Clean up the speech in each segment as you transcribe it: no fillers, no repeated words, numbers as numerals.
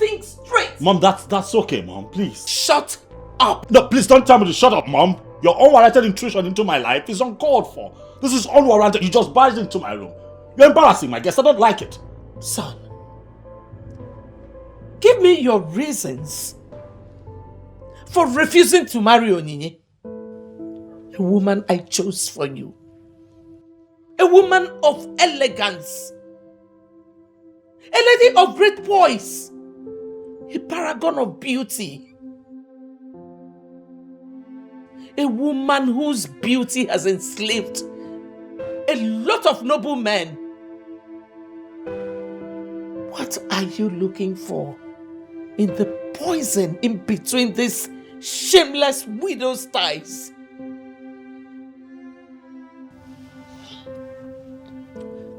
think straight. Mom, that's okay, Mom, please. Shut up. No, please don't tell me to shut up, Mom. Your unwarranted intrusion into my life is uncalled for. This is unwarranted. You just barged into my room. You're embarrassing my guest. I don't like it. Son, give me your reasons for refusing to marry Onyinye. A woman I chose for you. A woman of elegance. A lady of great poise. A paragon of beauty. A woman whose beauty has enslaved a lot of noble men. What are you looking for in the poison in between these shameless widow's ties?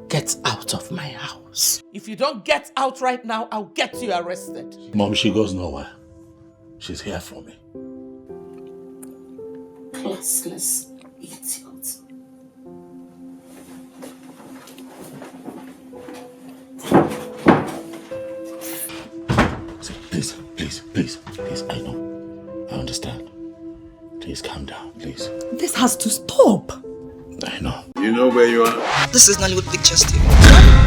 Get out of my house. If you don't get out right now, I'll get you arrested. Mom, she goes nowhere. She's here for me. Classless idiot. Please, I know. I understand. Please calm down, please. This has to stop. I know. You know where you are? This is Nollywood Pictures TV.